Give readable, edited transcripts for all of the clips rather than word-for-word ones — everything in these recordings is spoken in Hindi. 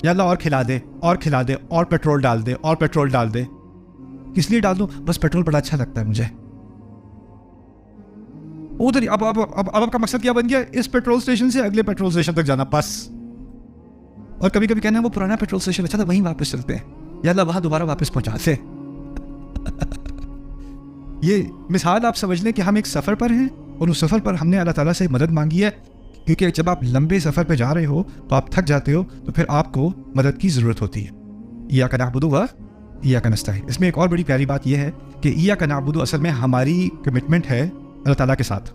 या अल्लाह और खिला दे और खिला दे और पेट्रोल डाल दे और पेट्रोल डाल दे। किस लिए डाल दूं? बस पेट्रोल बड़ा अच्छा लगता है मुझे। उधर अब आपका मकसद क्या बन गया? इस पेट्रोल स्टेशन से अगले पेट्रोल स्टेशन तक जाना बस। और कभी कभी कहना है वो पुराना पेट्रोल स्टेशन अच्छा था, वहीं वापस चलते हैं, या अल्लाह वहां दोबारा वापस पहुंचा से। ये मिसाल आप समझ लें कि हम एक सफ़र पर हैं और उस सफ़र पर हमने अल्लाह ताला से मदद मांगी है, क्योंकि जब आप लंबे सफ़र पे जा रहे हो तो आप थक जाते हो, तो फिर आपको मदद की ज़रूरत होती है। इय्याका नअबुदु व इय्याका नस्तईन। इसमें एक और बड़ी प्यारी बात यह है कि इय्याका नअबुदु असल में हमारी कमिटमेंट है अल्लाह ताला के साथ,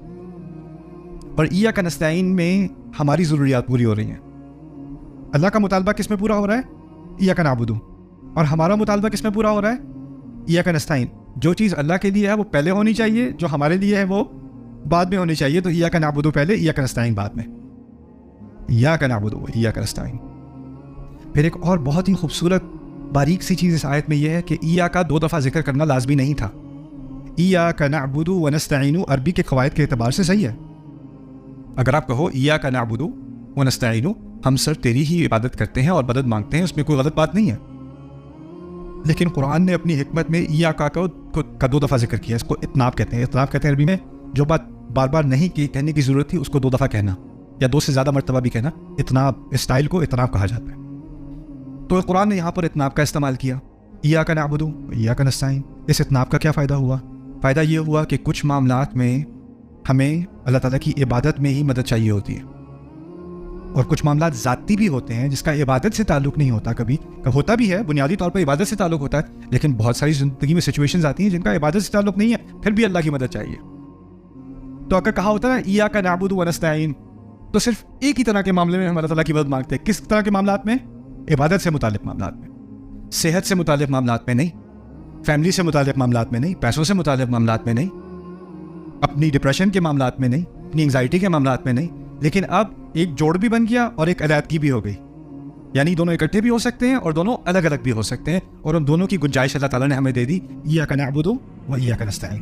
और इय्याका नस्तईन में हमारी ज़रूरियात पूरी हो रही हैं। अल्लाह का मुतालबा किस में पूरा हो रहा है? इय्याका नअबुदु। और हमारा मुतालबा किस में पूरा हो रहा है? इय्याका नस्तईन। जो चीज़ अल्लाह के लिए है वो पहले होनी चाहिए, जो हमारे लिए है वो बाद में होनी चाहिए। तो इय्याका नअबुदु पहले, इय्याका नस्तईन बाद में। इय्याका नअबुदु व इय्याका नस्तईन। फिर एक और बहुत ही खूबसूरत बारीक सी चीज़ इस आयत में यह है कि इय्याका 2 दफ़ा जिक्र करना लाजमी नहीं था। इय्याका नअबुदु व नस्तईनु अरबी के क़वायद के एतबार से सही है। अगर आप कहो इय्याका नअबुदु व नस्तईनु, हम सिर्फ तेरी ही इबादत करते हैं और मदद मांगते हैं, उसमें कोई गलत बात नहीं है। लेकिन कुरान ने अपनी हिकमत में इय्याका का 2 दफ़ा जिक्र किया। इसको इतनाब कहते हैं। इतनाब कहते हैं अरबी में जो बात बार बार नहीं कहने की ज़रूरत थी उसको 2 दफ़ा कहना, या 2 से ज़्यादा मरतबा भी कहना। इतनाब, इस स्टाइल को इतनाब कहा जाता है। तो कुरान ने यहाँ पर इतनाब का इस्तेमाल किया, इय्याका नअबुदु व इय्याका नस्तईन। इस इतनाब का क्या फ़ायदा हुआ? फ़ायदा ये हुआ कि कुछ मामलात में हमें अल्लाह ताला की इबादत में ही मदद चाहिए होती है, और कुछ मामलात ज़ाती भी होते हैं जिसका इबादत से ताल्लुक़ नहीं होता। कभी होता भी है, बुनियादी तौर पर इबादत से ताल्लुक़ होता है, लेकिन बहुत सारी ज़िंदगी में सिचुएशंस आती हैं जिनका इबादत से ताल्लुक़ नहीं है, फिर भी अल्लाह की मदद चाहिए। तो अगर कहा होता है इय्याका नअबुदु व नस्तईन, तो सिर्फ एक ही तरह के मामले में हम अल्लाह ताला की मदद मांगते हैं। किस तरह के मामलात में? इबादत से मुतालिक मामलात में, सेहत से मुतालिक मामलात में नहीं, फैमिली से मुतालिक मामलात में नहीं, पैसों से मुतालिक मामलात में नहीं, अपनी डिप्रेशन के मामलात में नहीं, अपनी एंग्जाइटी के मामलात में नहीं। लेकिन अब एक जोड़ भी बन गया और एक अलैदगी भी हो गई, यानी दोनों इकट्ठे भी हो सकते हैं और दोनों अलग अलग भी हो सकते हैं, और उन दोनों की गुंजाइश अल्लाह ताला ने हमें दे दी। इय्याका नअबुदु व इय्याका नस्तईन।